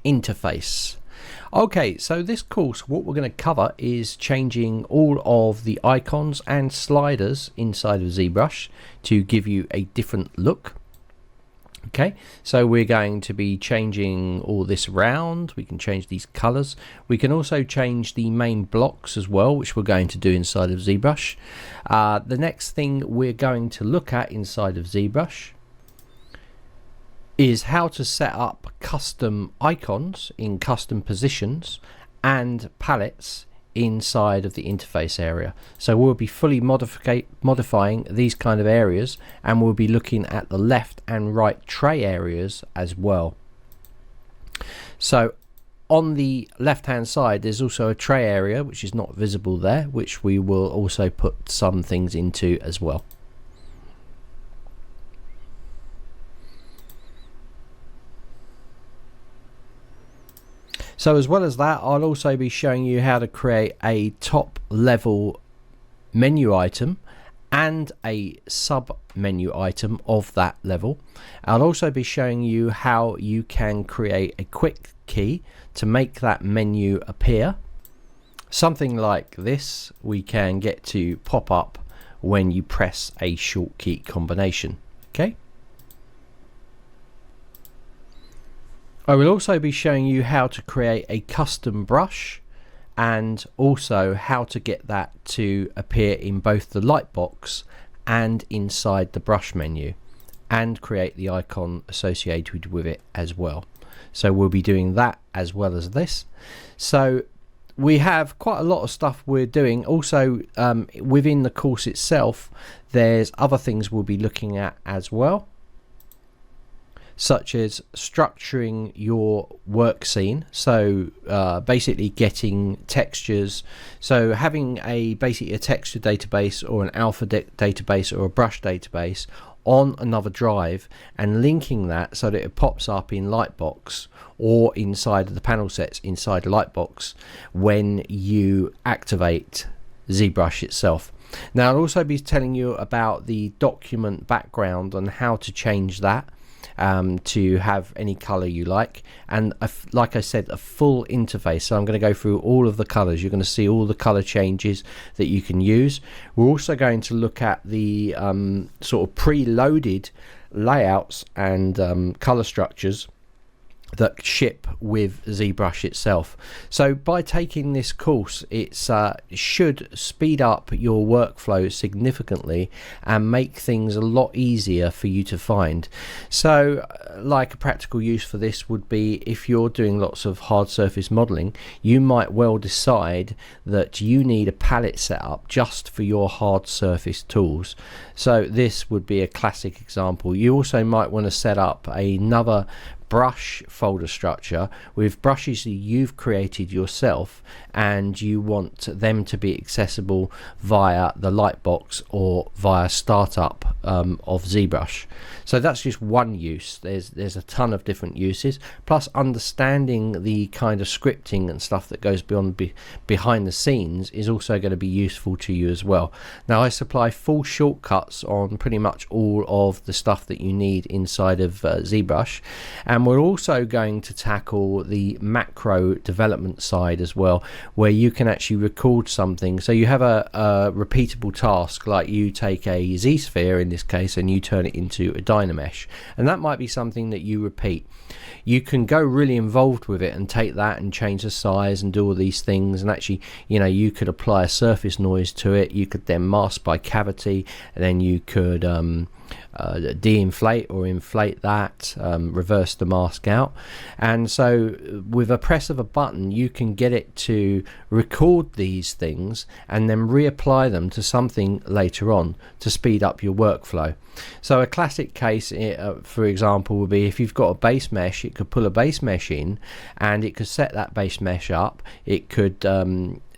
Interface. Okay, so this course, what we're going to cover is changing all of the icons and sliders inside of ZBrush to give you a different look. Okay, so we're going to be changing all this around. We can change these colors. We can also change the main blocks as well, which we're going to do inside of ZBrush. The next thing we're going to look at inside of ZBrush is how to set up custom icons in custom positions and palettes inside of the interface area. So we'll be fully modifying these kind of areas, and we'll be looking at the left and right tray areas as well. So on the left hand side there's also a tray area which is not visible there, which we will also put some things into as well. So as well as that, I'll also be showing you how to create a top level menu item and a sub menu item of that level. I'll also be showing you how you can create a quick key to make that menu appear. Something like this we can get to pop up when you press a short key combination. Okay. I will also be showing you how to create a custom brush, and also how to get that to appear in both the lightbox and inside the brush menu, and create the icon associated with it as well. So we'll be doing that as well as this. So we have quite a lot of stuff we're doing. Also within the course itself there's other things we'll be looking at as well, such as structuring your work scene. So basically getting textures, so having basically a texture database or an alpha database or a brush database on another drive, and linking that so that it pops up in Lightbox or inside of the panel sets inside Lightbox when you activate ZBrush itself. Now I'll also be telling you about the document background and how to change that to have any color you like, and like I said, a full interface. So I'm going to go through all of the colors. You're going to see all the color changes that you can use. We're also going to look at the sort of preloaded layouts and color structures that ship with ZBrush itself. So by taking this course, it should speed up your workflow significantly and make things a lot easier for you to find. So like a practical use for this would be if you're doing lots of hard surface modeling, you might well decide that you need a palette setup just for your hard surface tools. So this would be a classic example. You also might want to set up another brush folder structure with brushes that you've created yourself, and you want them to be accessible via the Lightbox or via startup of ZBrush. So that's just one use. There's a ton of different uses, plus understanding the kind of scripting and stuff that goes behind the scenes is also going to be useful to you as well. Now I supply full shortcuts on pretty much all of the stuff that you need inside of ZBrush, and we're also going to tackle the macro development side as well, where you can actually record something. So you have a repeatable task, like you take a Z-sphere in this case and you turn it into a Dynamesh, and that might be something that you repeat. You can go really involved with it and take that and change the size and do all these things, and actually, you know, you could apply a surface noise to it. You could then mask by cavity, and then you could de-inflate or inflate that, reverse the mask out. And so with a press of a button you can get it to record these things and then reapply them to something later on to speed up your workflow. So a classic case, for example, would be if you've got a base mesh, it could pull a base mesh in and it could set that base mesh up. It could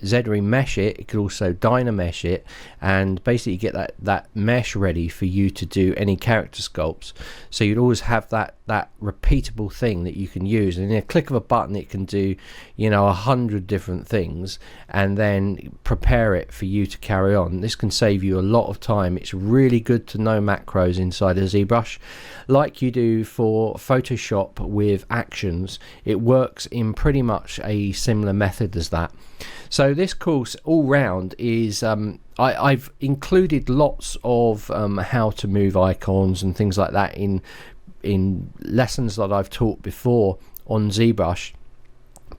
remesh it, it could also dynamesh it, and basically get that mesh ready for you to do any character sculpts. So you'd always have that repeatable thing that you can use, and in a click of a button it can do 100 different things, and then prepare it for you to carry on. This can save you a lot of time. It's really good to know macros inside of ZBrush, like you do for Photoshop with actions. It works in pretty much a similar method as that. So this course all round is I've included lots of how to move icons and things like that in lessons that I've taught before on ZBrush,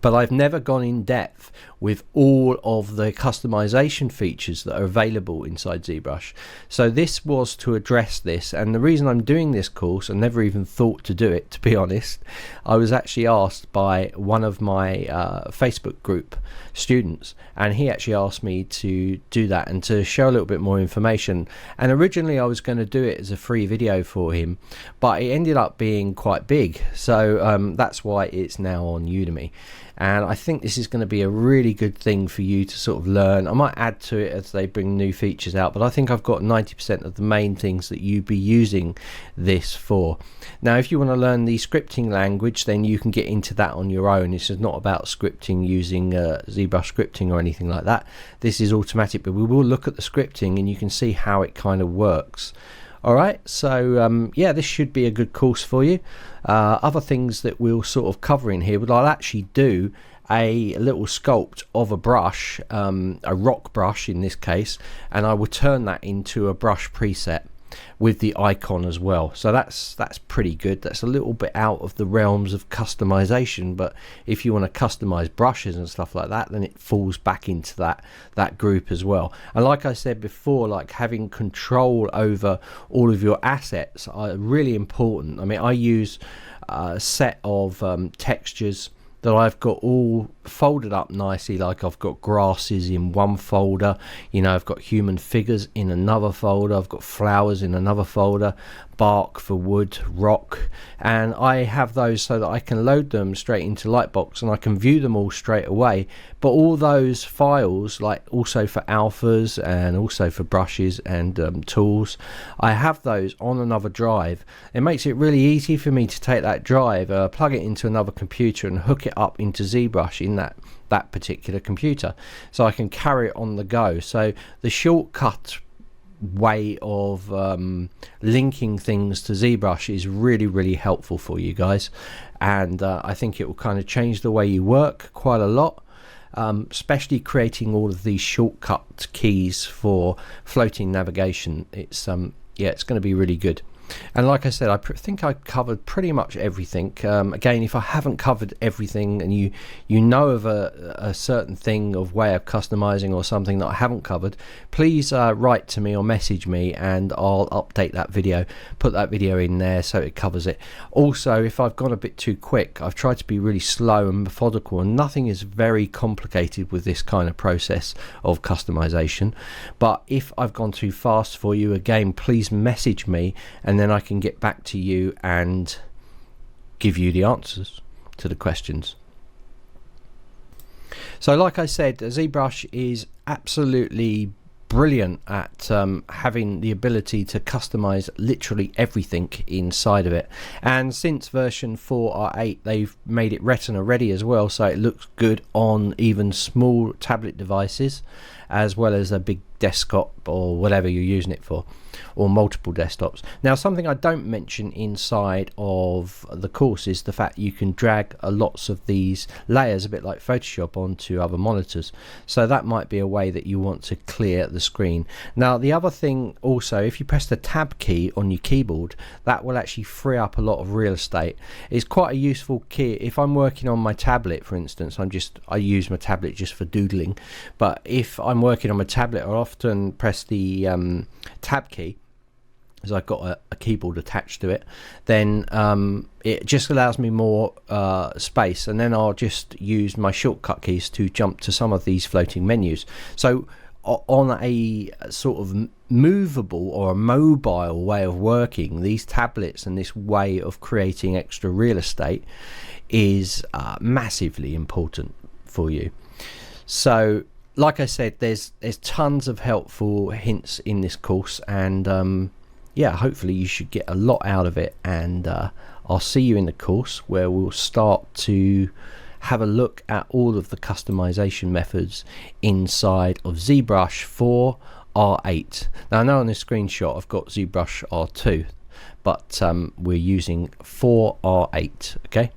but I've never gone in depth with all of the customization features that are available inside ZBrush. So this was to address this, and the reason I'm doing this course, I never even thought to do it, to be honest. I was actually asked by one of my Facebook group students, and he actually asked me to do that and to show a little bit more information. And originally I was going to do it as a free video for him, but it ended up being quite big, so that's why it's now on Udemy. And I think this is going to be a really good thing for you to sort of learn. I might add to it as they bring new features out, but I think I've got 90% of the main things that you'd be using this for. Now, if you want to learn the scripting language, then you can get into that on your own. This is not about scripting using ZBrush scripting or anything like that. This is automatic, but we will look at the scripting and you can see how it kind of works. Alright, so yeah, this should be a good course for you. Other things that we'll sort of cover in here, but I'll actually do a little sculpt of a brush, a rock brush in this case, and I will turn that into a brush preset with the icon as well. So that's pretty good. That's a little bit out of the realms of customization, but if you want to customize brushes and stuff like that, then it falls back into that group as well. And like I said before, like having control over all of your assets are really important. I mean, I use a set of textures that I've got all folded up nicely. Like I've got grasses in one folder, I've got human figures in another folder, I've got flowers in another folder, bark for wood, rock, and I have those so that I can load them straight into Lightbox and I can view them all straight away. But all those files, like also for alphas and also for brushes and tools, I have those on another drive. It makes it really easy for me to take that drive, plug it into another computer and hook it up into ZBrush in that particular computer, so I can carry it on the go. So the shortcut way of linking things to ZBrush is really helpful for you guys, and I think it will kind of change the way you work quite a lot, especially creating all of these shortcut keys for floating navigation. It's yeah, it's going to be really good. And like I said, I think I covered pretty much everything. Again, if I haven't covered everything and you know of a certain thing of way of customizing or something that I haven't covered, please write to me or message me and I'll update that video, put that video in there so it covers it. Also, if I've gone a bit too quick, I've tried to be really slow and methodical, and nothing is very complicated with this kind of process of customization. But if I've gone too fast for you, again, please message me and then I can get back to you and give you the answers to the questions. So like I said, ZBrush is absolutely brilliant at having the ability to customize literally everything inside of it, and since version 4 R8 they've made it retina ready as well, so it looks good on even small tablet devices as well as a big desktop or whatever you're using it for, or multiple desktops. Now, something I don't mention inside of the course is the fact you can drag lots of these layers, a bit like Photoshop, onto other monitors. So that might be a way that you want to clear the screen. Now, the other thing also, if you press the tab key on your keyboard, that will actually free up a lot of real estate. It's quite a useful key. If I'm working on my tablet, for instance, I use my tablet just for doodling, but if I'm working on my tablet, I often press the tab key, as I've got a keyboard attached to it, then it just allows me more space, and then I'll just use my shortcut keys to jump to some of these floating menus. So on a sort of movable or a mobile way of working, these tablets and this way of creating extra real estate is massively important for you. So like I said, there's tons of helpful hints in this course, and yeah, hopefully you should get a lot out of it. And I'll see you in the course where we'll start to have a look at all of the customization methods inside of ZBrush4 R8. Now I know on this screenshot I've got ZBrush R2, but we're using 4 R8. Okay.